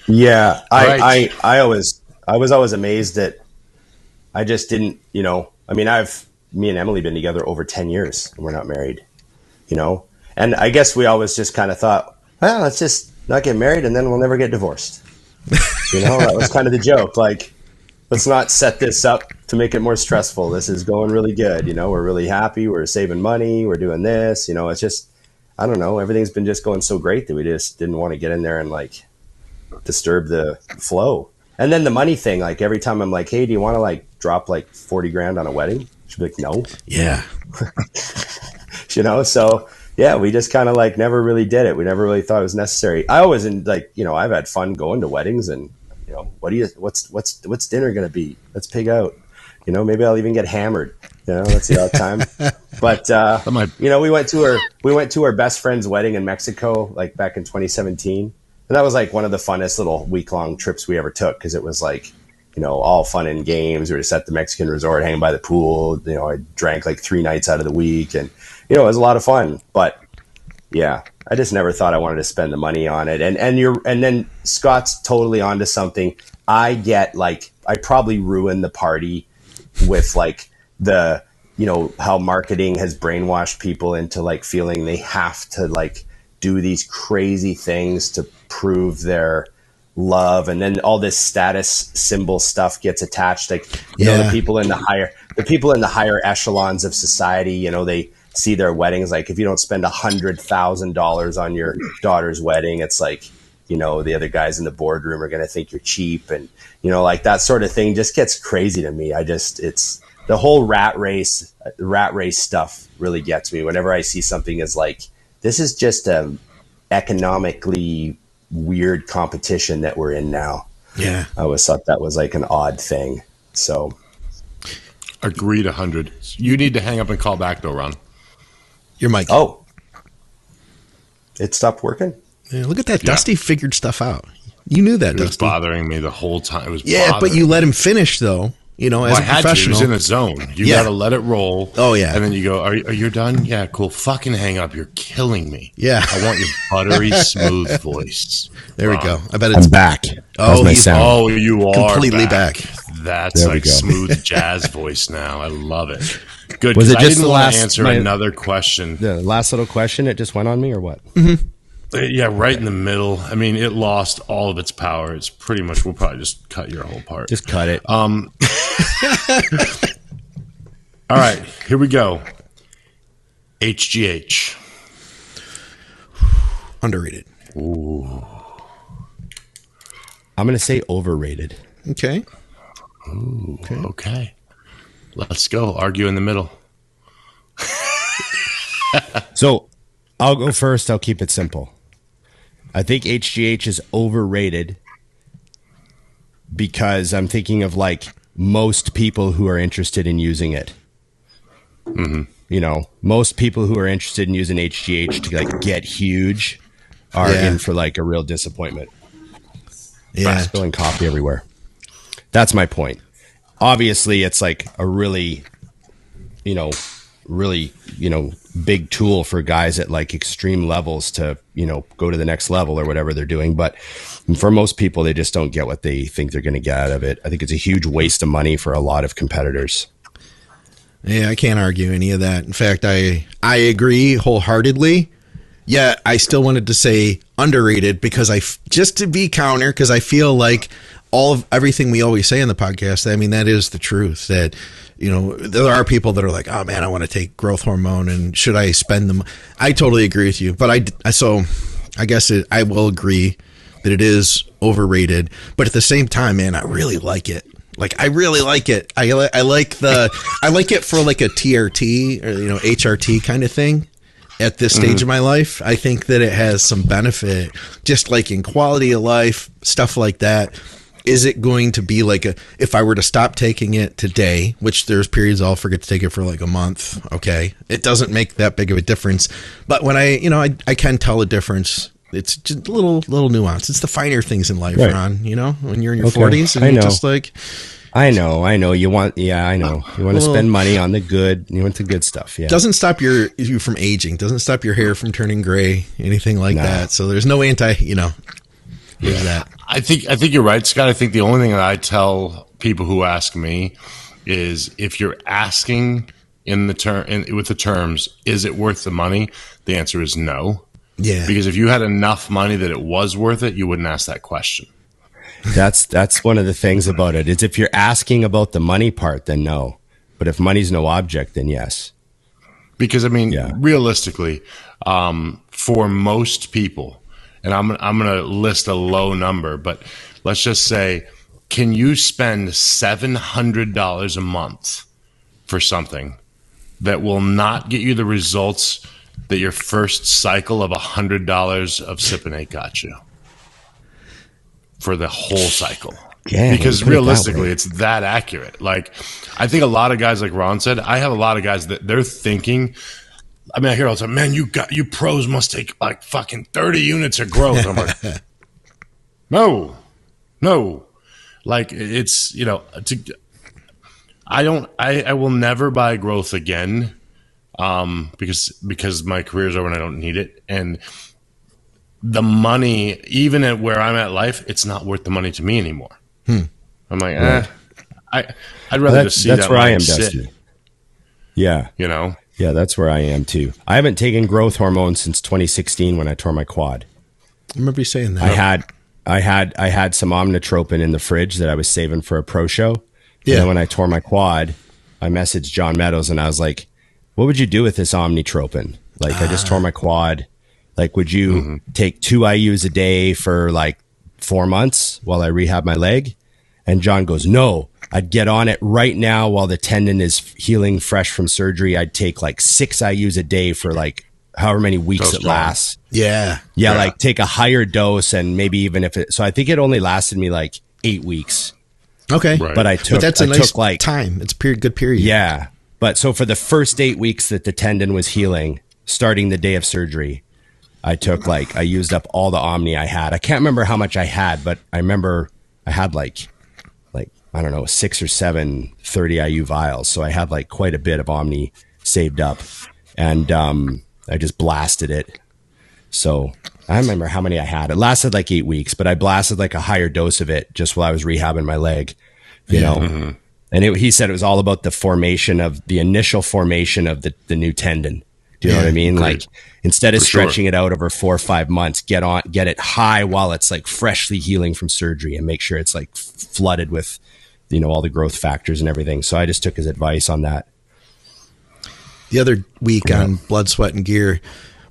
Yeah, I was always amazed that I just didn't, you know, I mean, me and Emily been together over 10 years and we're not married, you know? And I guess we always just kind of thought, well, let's just not get married and then we'll never get divorced. You know, that was kind of the joke. Like, let's not set this up to make it more stressful. This is going really good. You know, we're really happy. We're saving money. We're doing this, you know, it's just, I don't know. Everything's been just going so great that we just didn't want to get in there and like disturb the flow. And then the money thing, like every time I'm like, hey, do you want to like drop like 40 grand on a wedding? She'd be like, no. Yeah. You know, so yeah, we just kind of like never really did it. We never really thought it was necessary. I always like, you know, I've had fun going to weddings and, you know, what's dinner going to be? Let's pig out. You know, maybe I'll even get hammered. You know, let's see all the time. But, you know, we went to our best friend's wedding in Mexico, like back in 2017. And that was like one of the funnest little week-long trips we ever took. Cause it was like, you know, all fun and games. We were just at the Mexican resort, hanging by the pool. You know, I drank like 3 nights out of the week, and you know, it was a lot of fun. But Yeah, I just never thought I wanted to spend the money on it. And then Scott's totally onto something. I get like, I probably ruined the party with like the, how marketing has brainwashed people into like feeling they have to like do these crazy things to prove their love, and then all this status symbol stuff gets attached. Like, the people in the higher echelons of society, they see their weddings. Like, if you don't spend $100,000 on your daughter's wedding, it's like, the other guys in the boardroom are going to think you're cheap. And, like that sort of thing just gets crazy to me. It's the whole rat race stuff really gets me whenever I see something as like, this is just a economically weird competition that we're in now. Yeah. I always thought that was like an odd thing. So. Agreed 100. You need to hang up and call back though, Ron. Your mic. Oh, it stopped working. Yeah, look at that. Dusty figured stuff out. You knew that, It was Dusty. Bothering me the whole time. It was But you let him finish though. As a I had to. He professional. was in a zone. You got to let it roll. Oh, yeah. And then you go, are you done? Yeah, cool. Fucking hang up. You're killing me. Yeah. I want your buttery smooth voice. There we go. I bet it's I'm back. Oh, my he's sound. Oh, you are completely back. That's There we like go. smooth jazz voice now. I love it. Good. Was it I just didn't the want last- to answer my- another question. The last little question, it just went on me or what? Yeah, right in the middle. I mean, it lost all of its power. It's pretty much, we'll probably just cut your whole part. Just cut it. All right, here we go. HGH. Underrated. I'm going to say overrated. Okay. Okay. Let's go. Argue in the middle. So I'll go first. I'll keep it simple. I think HGH is overrated because I'm thinking of like most people who are interested in using it. Mm-hmm. Most people who are interested in using HGH to like get huge are in for like a real disappointment. Yeah. Spilling coffee everywhere. That's my point. Obviously, it's like a really big tool for guys at like extreme levels to, go to the next level or whatever they're doing. But for most people, they just don't get what they think they're going to get out of it. I think it's a huge waste of money for a lot of competitors. Yeah, I can't argue any of that. In fact, I agree wholeheartedly. Yeah, I still wanted to say underrated because just to be counter, because I feel like everything we always say in the podcast, I mean, that is the truth, that, there are people that are like, oh man, I want to take growth hormone and should I spend them? I totally agree with you, but I guess I will agree that it is overrated, but at the same time, man, I really like it. Like, I really like it. I like it for like a TRT or, HRT kind of thing. At this stage of my life, I think that it has some benefit, just like in quality of life, stuff like that. Is it going to be like if I were to stop taking it today, which there's periods I'll forget to take it for like a month. Okay. It doesn't make that big of a difference. But when I can tell a difference. It's just a little nuance. It's the finer things in life, right. Ron, when you're in your 40s and you're just like, I know. You want to spend money on the good. You want the good stuff. Yeah. Doesn't stop you from aging. Doesn't stop your hair from turning gray. Anything like that. So there's no there's that. I think you're right, Scott. I think the only thing that I tell people who ask me is if you're asking with the terms, is it worth the money? The answer is no. Yeah. Because if you had enough money that it was worth it, you wouldn't ask that question. That's one of the things about it. Is if you're asking about the money part, then no. But if money's no object, then yes. Because realistically, for most people, and I'm going to list a low number, but let's just say, can you spend $700 a month for something that will not get you the results that your first cycle of $100 of Sip-N-8 got you for the whole cycle? Yeah, because realistically, it's that accurate. Like, I think a lot of guys, like Ron said, I have a lot of guys that they're thinking. I mean, I hear all the time, man, you pros must take like fucking 30 units of growth. I'm like, no. Like, it's, I will never buy growth again. because my career's over and I don't need it. And the money, even at where I'm at life, it's not worth the money to me anymore. I'm like, I'd rather just see that's that where I am, sit, Dusty. Yeah. you know? Yeah, that's where I am too. I haven't taken growth hormone since 2016 when I tore my quad. I remember you saying that. I had some omnitropin in the fridge that I was saving for a pro show. Yeah. And then when I tore my quad, I messaged John Meadows and I was like, what would you do with this omnitropin? Like, I just tore my quad. Like, would you take 2 IUs a day for like 4 months while I rehab my leg? And John goes, no, I'd get on it right now while the tendon is healing fresh from surgery. I'd take like 6 IUs a day for like however many weeks it lasts. Yeah. Yeah. Like take a higher dose and maybe even if it, so I think it only lasted me like 8 weeks. Okay. Right. But that's a nice time. It's a good period. Yeah. But so for the first 8 weeks that the tendon was healing, starting the day of surgery, I used up all the Omni I had. I can't remember how much I had, but I remember I had like, I don't know, 6 or 7 30 IU vials. So I had like quite a bit of Omni saved up and, I just blasted it. So I don't remember how many I had. It lasted like 8 weeks, but I blasted like a higher dose of it just while I was rehabbing my leg, you know? And he said it was all about the initial formation of the new tendon. Do you know what I mean? Great. Like instead of stretching it out over 4 or 5 months, get it high while it's like freshly healing from surgery and make sure it's like flooded with, you know, all the growth factors and everything. So I just took his advice on that. The other week on Blood, Sweat, and Gear,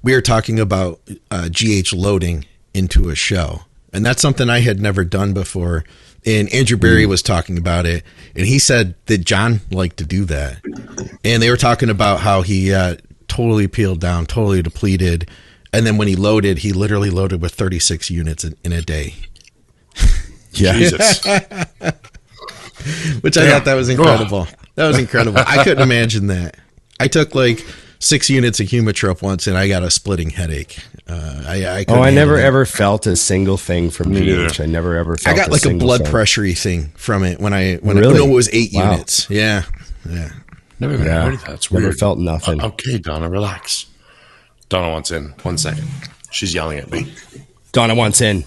we were talking about GH loading into a show. And that's something I had never done before. And Andrew Berry was talking about it. And he said that John liked to do that. And they were talking about how he totally peeled down, totally depleted. And then when he loaded, he literally loaded with 36 units in a day. Yeah. Jesus. Which I thought that was incredible. That was incredible. I couldn't imagine that. I took like 6 units of Humatrope once and I got a splitting headache. I never ever felt a single thing from GH. I never ever felt I got like a blood thing. pressure thing from it when Really? it was 8 units. Yeah. Never even heard of that. It's weird. Never felt nothing. Okay, Donna, relax. Donna wants in. 1 second. She's yelling at me. Donna wants in.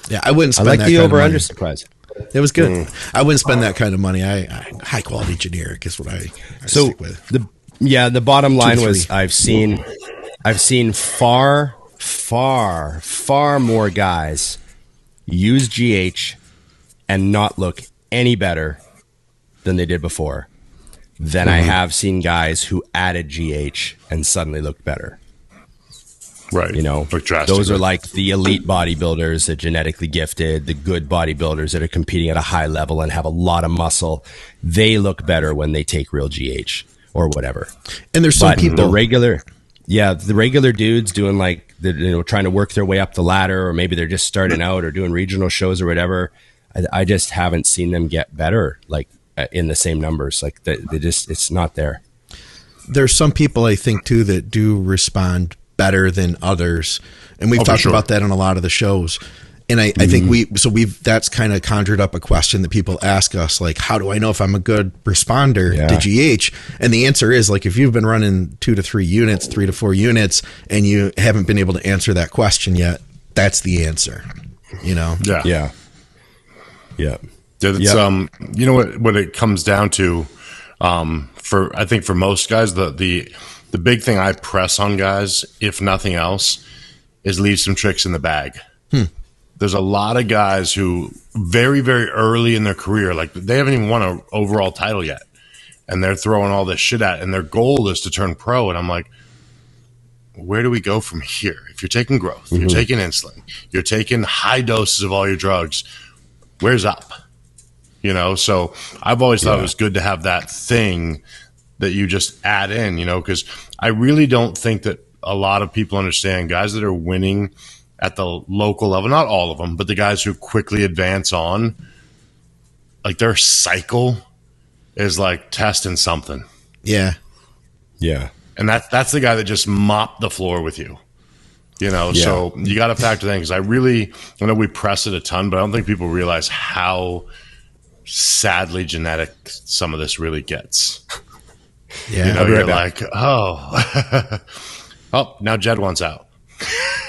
Yeah, I wouldn't I spend like that the kind of over-under money. surprise. It was good. I wouldn't spend that kind of money. I high quality generic is what I stick with. The bottom line 2 to was 3. I've seen far more guys use GH and not look any better than they did before than I have seen guys who added GH and suddenly looked better. Right. You know, those are like the elite bodybuilders, the genetically gifted, the good bodybuilders that are competing at a high level and have a lot of muscle. They look better when they take real GH or whatever. And there's some people, the regular dudes doing like trying to work their way up the ladder, or maybe they're just starting out or doing regional shows or whatever. I just haven't seen them get better, like in the same numbers. Like it's not there. There's some people I think too that do respond better than others, and we've talked about that on a lot of the shows. And I think that's kind of conjured up a question that people ask us, like, how do I know if I'm a good responder to GH? And the answer is, like, if you've been running 2 to 3 units, 3 to 4 units, and you haven't been able to answer that question yet, that's the answer. You know? Yeah. That's, you know what it comes down to, I think for most guys, the big thing I press on guys, if nothing else, is leave some tricks in the bag. There's a lot of guys who very, very early in their career, like they haven't even won an overall title yet, and they're throwing all this shit at, and their goal is to turn pro. And I'm like, where do we go from here? If you're taking growth, you're taking insulin, you're taking high doses of all your drugs, where's up? You know, so I've always thought it was good to have that thing that you just add in, you know, because I really don't think that a lot of people understand guys that are winning at the local level, not all of them, but the guys who quickly advance on, like their cycle is like testing something. Yeah. And that's the guy that just mopped the floor with you, you know? So you got to factor that in, because I know we press it a ton, but I don't think people realize how sadly genetic some of this really gets. Yeah, you know, you're like, oh, oh, now Jed wants out.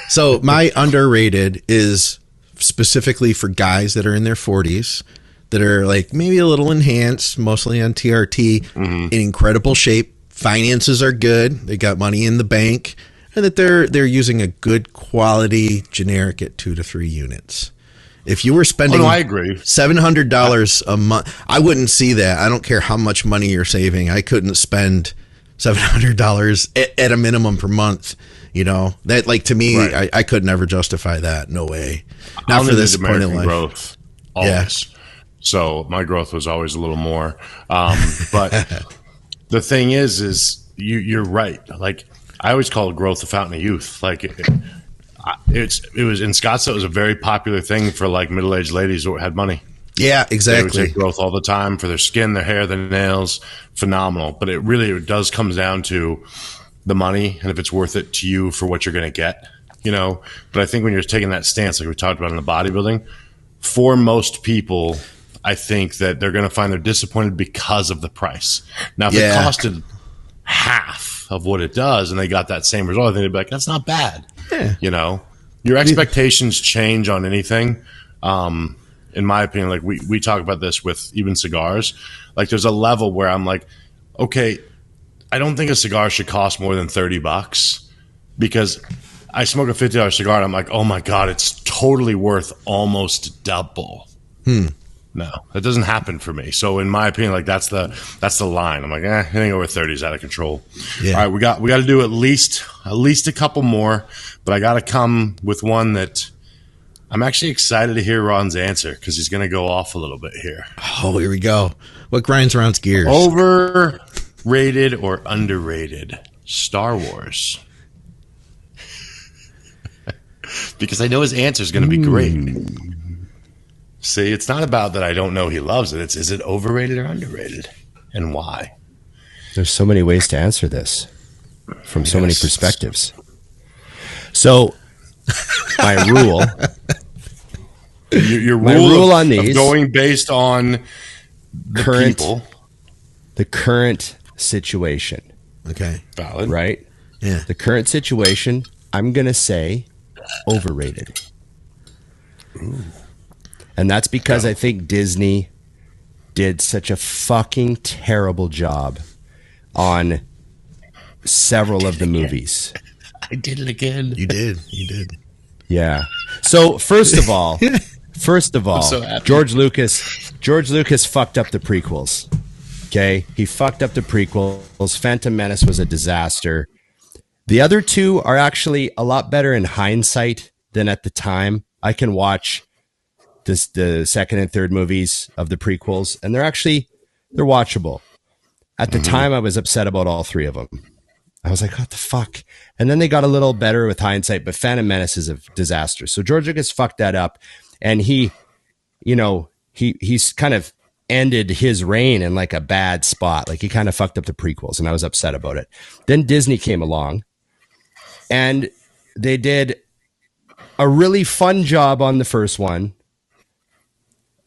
So my underrated is specifically for guys that are in their 40s that are like maybe a little enhanced, mostly on TRT, in incredible shape. Finances are good. They got money in the bank, and that they're using a good quality generic at 2 to 3 units. If you were spending I agree. $700 a month, I wouldn't see that. I don't care how much money you're saving. I couldn't spend $700 at a minimum per month. You know, that, like, to me, right. I could never justify that. No way. Not for this point in life. Growth, always. Yeah. So my growth was always a little more. But the thing is you're right. Like, I always call growth the fountain of youth. Like, it was in Scottsdale. It was a very popular thing for like middle-aged ladies who had money. Yeah, exactly. They would take growth all the time for their skin, their hair, their nails. Phenomenal. But it does come down to the money and if it's worth it to you for what you're going to get, you know. But I think when you're taking that stance, like we talked about in the bodybuilding, for most people, I think that they're going to find they're disappointed because of the price. Now, if it costed half of what it does and they got that same result, I think they'd be like, that's not bad. Yeah. You know, your expectations change on anything. In my opinion, like we talk about this with even cigars. Like, there's a level where I'm like, okay, I don't think a cigar should cost more than $30 because I smoke a $50 cigar and I'm like, oh my God, it's totally worth almost double. No, that doesn't happen for me. So in my opinion, like that's the line. I'm like, anything over 30 is out of control. Yeah. All right, we got to do at least a couple more, but I got to come with one that I'm actually excited to hear Ron's answer because he's going to go off a little bit here. Oh, here we go. What grinds Ron's gears? Overrated or underrated Star Wars? Because I know his answer is going to be great. See, it's not about that I don't know he loves it. It's, is it overrated or underrated? And why? There's so many ways to answer this from so many perspectives. So my rule... Your rule on these, of going based on the current situation. Okay. Valid. Right? Yeah. The current situation, I'm going to say overrated. Ooh. And that's because I think Disney did such a fucking terrible job on several of the movies. I did it again. You did. Yeah. So first of all, so George Lucas fucked up the prequels. Okay? He fucked up the prequels. Phantom Menace was a disaster. The other two are actually a lot better in hindsight than at the time. I can watch the second and third movies of the prequels, and they're watchable. At the time, I was upset about all three of them. I was like, what the fuck? And then they got a little better with hindsight, but Phantom Menace is a disaster. So George Lucas fucked that up, and he's kind of ended his reign in like a bad spot. Like, he kind of fucked up the prequels, and I was upset about it. Then Disney came along, and they did a really fun job on the first one,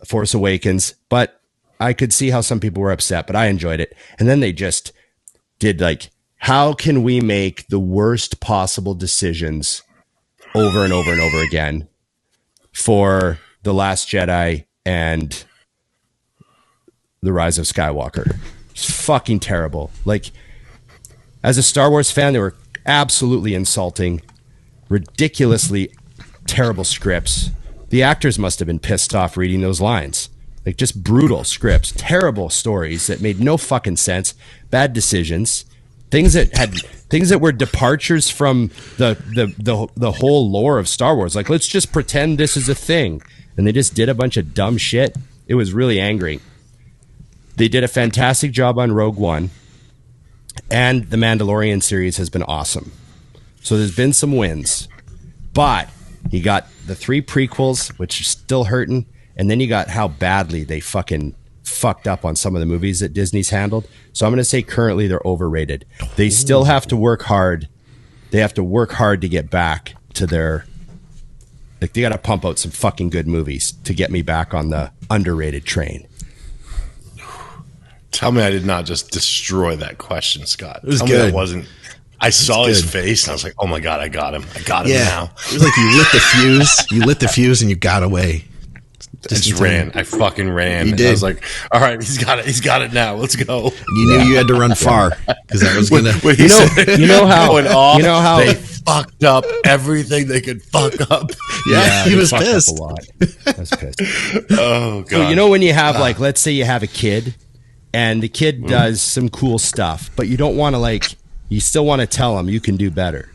Force Awakens, but I could see how some people were upset, but I enjoyed it. And then they just did like, how can we make the worst possible decisions over and over and over again for The Last Jedi and The Rise of Skywalker? It's fucking terrible. Like, as a Star Wars fan, they were absolutely insulting, ridiculously terrible scripts. The actors must have been pissed off reading those lines. Like, just brutal scripts, terrible stories that made no fucking sense, bad decisions, things that were departures from the whole lore of Star Wars. Like, let's just pretend this is a thing. And they just did a bunch of dumb shit. It was really angry. They did a fantastic job on Rogue One, and the Mandalorian series has been awesome. So there's been some wins, but you got the 3 prequels, which are still hurting, and then you got how badly they fucking fucked up on some of the movies that Disney's handled. So I'm going to say currently they're overrated. They still have to work hard. They have to work hard to get back to their... Like, they got to pump out some fucking good movies to get me back on the underrated train. Tell me I did not just destroy that question, Scott. It was Tell good. Me that wasn't. I saw his face and I was like, oh my God, I got him. I got him now. It was like you lit the fuse. You lit the fuse and you got away. Just ran. I fucking ran. You did. I was like, all right, he's got it. He's got it now. Let's go. You knew you had to run far because that was going to. You know how they fucked up everything they could fuck up. Yeah, he was pissed. A lot. I was pissed. Oh, God. So, you know, when you have, like, let's say you have a kid and the kid does some cool stuff, but you don't want to, like, you still want to tell them you can do better.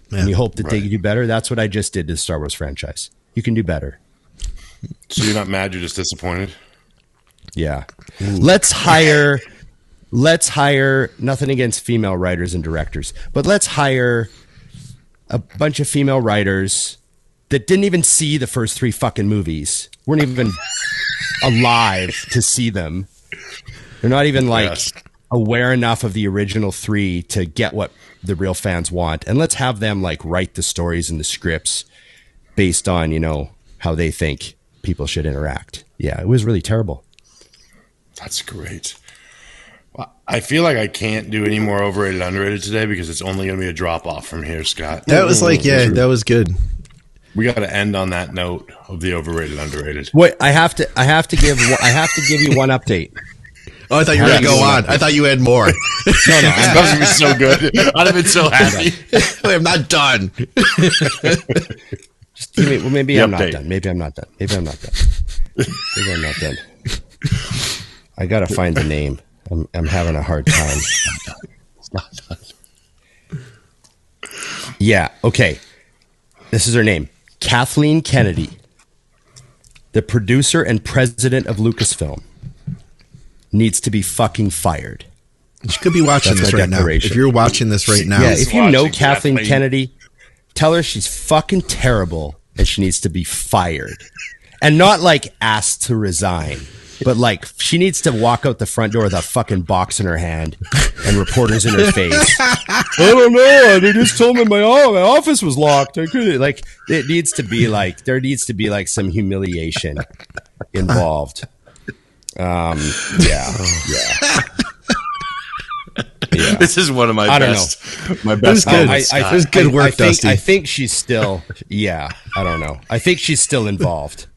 Yeah. And you hope that they do better. That's what I just did to the Star Wars franchise. You can do better. So you're not mad, you're just disappointed? Yeah. Let's hire, nothing against female writers and directors, but let's hire a bunch of female writers that didn't even see the first 3 fucking movies, weren't even alive to see them. They're not even aware enough of the original 3 to get what the real fans want. And let's have them like write the stories and the scripts based on, you know, how they think people should interact. Yeah, it was really terrible. That's great. Well, I feel like I can't do any more overrated, underrated today because it's only going to be a drop off from here, Scott. That was like, that was good. We got to end on that note of the overrated, underrated. Wait, I have to give you one update. Oh, I thought you were going to go on. I thought you had more. No, that was going to be so good. I'd have been so happy. I'm not done. Just give me, well, maybe I'm not done. Maybe I'm not done. I got to find the name. I'm having a hard time. It's not done. Yeah, okay. This is her name. Kathleen Kennedy, the producer and president of Lucasfilm, needs to be fucking fired. She could be watching this right now. If you're watching this right now. Yeah, if you know Kathleen Kennedy, tell her she's fucking terrible and she needs to be fired. And not like asked to resign, but like she needs to walk out the front door with a fucking box in her hand and reporters in her face. I don't know. They just told me my office was locked. I couldn't. Like, it needs to be like, there needs to be like some humiliation involved. Yeah. This is one of my best. My best. It was good work, Dusty. I think she's still. Yeah, I don't know. I think she's still involved.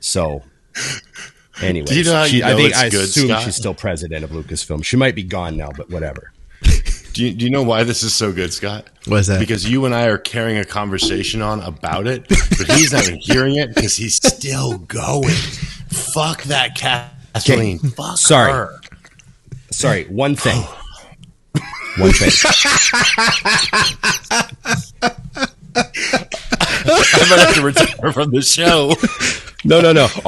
So, anyway, I assume she's still president of Lucasfilm. She might be gone now, but whatever. Do you know why this is so good, Scott? What is that? Because you and I are carrying a conversation on about it, but he's not even hearing it because he's still going. Fuck that Kathleen. Fuck her. Sorry, one thing. One thing. I might have to retire from the show. No.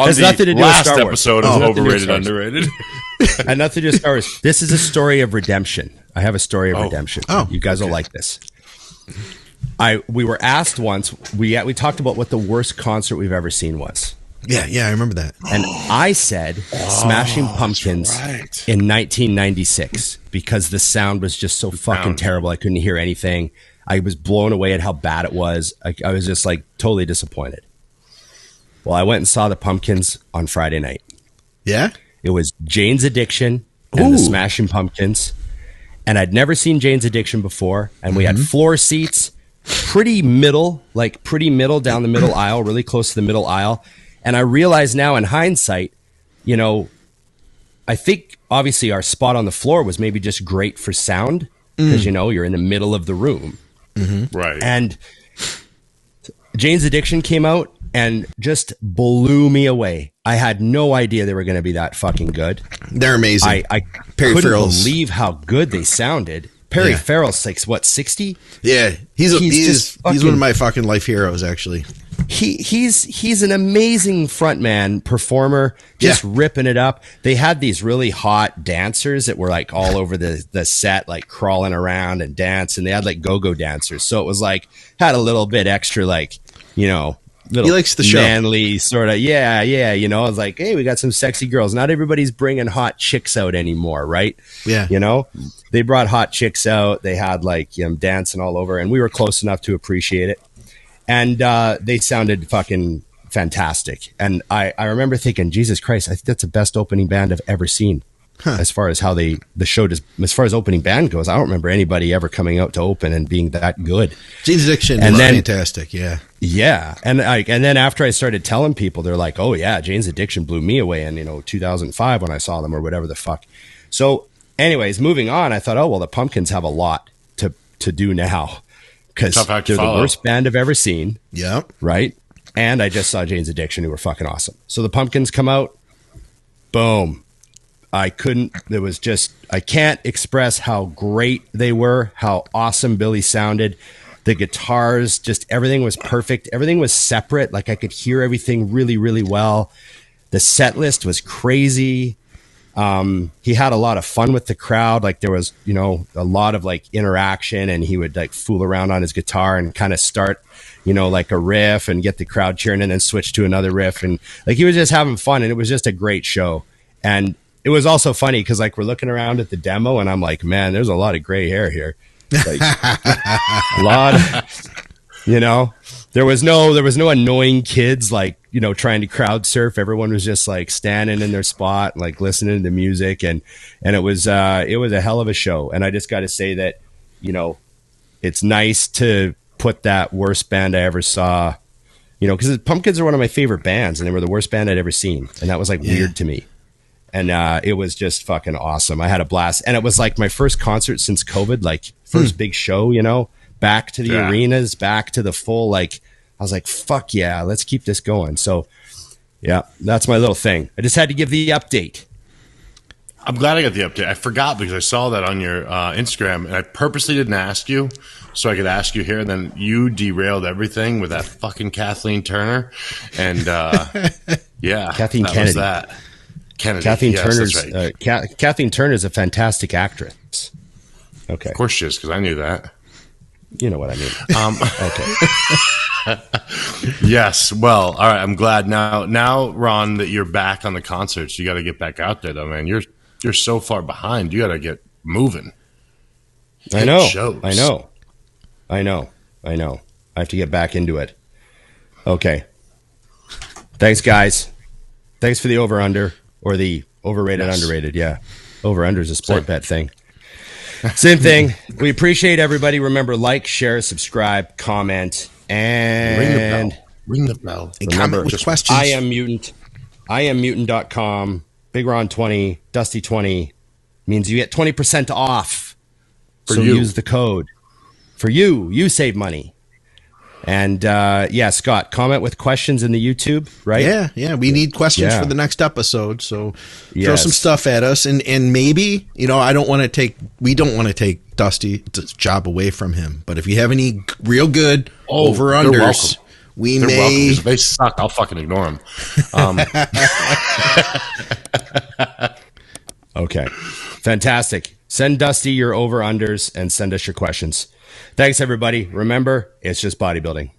Has nothing to do with Star Wars. Episode of Overrated, Underrated. And nothing to do with Star Wars. This is a story of redemption. I have a story of redemption. You guys will like this. We were asked once. We talked about what the worst concert we've ever seen was. Yeah, I remember that. And I said Smashing Pumpkins in 1996 because the sound was just so fucking terrible. I couldn't hear anything. I was blown away at how bad it was. I was just like totally disappointed. Well, I went and saw the Pumpkins on Friday night. Yeah? It was Jane's Addiction and the Smashing Pumpkins. And I'd never seen Jane's Addiction before. And we had floor seats, pretty middle down the middle aisle, really close to the middle aisle. And I realize now in hindsight, you know, I think obviously our spot on the floor was maybe just great for sound because, you know, you're in the middle of the room. Right. And Jane's Addiction came out and just blew me away. I had no idea they were going to be that fucking good. They're amazing. I couldn't believe how good they sounded. Perry Farrell's like, what, 60? Yeah. He's one of my fucking life heroes, actually. He's an amazing frontman performer, just ripping it up. They had these really hot dancers that were like all over the set, like crawling around and dancing. They had like go-go dancers. So it was like, had a little bit extra, like, you know, little he likes the show. Manly sort of. Yeah. You know, I was like, hey, we got some sexy girls. Not everybody's bringing hot chicks out anymore. Right. Yeah. You know, they brought hot chicks out. They had like, you know, dancing all over and we were close enough to appreciate it. And they sounded fucking fantastic. And I remember thinking, Jesus Christ, I think that's the best opening band I've ever seen. as far as how the show does, as far as opening band goes. I don't remember anybody ever coming out to open and being that good. Jane's Addiction is fantastic. Yeah. Yeah. And then after I started telling people, they're like, oh yeah, Jane's Addiction blew me away in, 2005 when I saw them or whatever the fuck. So anyways, moving on, I thought, oh, well, the Pumpkins have a lot to do now because they're the worst band I've ever seen. Yeah. Right. And I just saw Jane's Addiction, who were fucking awesome. So the Pumpkins come out. Boom. I can't express how great they were, how awesome Billy sounded. The guitars, just everything was perfect. Everything was separate. Like I could hear everything really, really well. The set list was crazy. He had a lot of fun with the crowd. Like there was, a lot of like interaction, and he would like fool around on his guitar and kind of start, like a riff and get the crowd cheering and then switch to another riff. And like, he was just having fun, and it was just a great show. And it was also funny because like we're looking around at the demo and I'm like, man, there's a lot of gray hair here. Like, a lot of, there was no annoying kids like, trying to crowd surf. Everyone was just like standing in their spot, like listening to the music. And it was a hell of a show. And I just got to say that, it's nice to put that worst band I ever saw, because the Pumpkins are one of my favorite bands and they were the worst band I'd ever seen. And that was like weird to me. And it was just fucking awesome. I had a blast. And it was like my first concert since COVID, like first big show, back to the arenas, back to the full, like, I was like, fuck yeah, let's keep this going. So yeah, that's my little thing. I just had to give the update. I'm glad I got the update. I forgot because I saw that on your Instagram, and I purposely didn't ask you so I could ask you here. And then you derailed everything with that fucking Kathleen Turner. And yeah, Kathleen that Kennedy. Was that. Kennedy. Kathleen yes, Turner's right. Kathleen Turner is a fantastic actress. Okay, of course she is, because I knew that. You know what I mean. Okay. Yes. Well, all right. I'm glad now, Ron, that you're back on the concerts. You got to get back out there, though, man. You're so far behind. You got to get moving. I know. Shows. I know. I have to get back into it. Okay. Thanks, guys. Thanks for the over/under. Or the overrated, underrated. Yeah. Over/under is a sport bet thing. Same thing. We appreciate everybody. Remember, like, share, subscribe, comment, and ring the bell. And comment with questions. I am Mutant. I am Mutant.com. Big Ron 20, Dusty 20 means you get 20% off. So use the code. For you save money. And Scott, comment with questions in the YouTube, right? Yeah. We need questions for the next episode. So throw some stuff at us, and maybe we don't want to take Dusty's job away from him. But if you have any real good over-unders, we may. Welcome. If they suck, I'll fucking ignore them. Okay, fantastic. Send Dusty your over-unders and send us your questions. Thanks, everybody. Remember, it's just bodybuilding.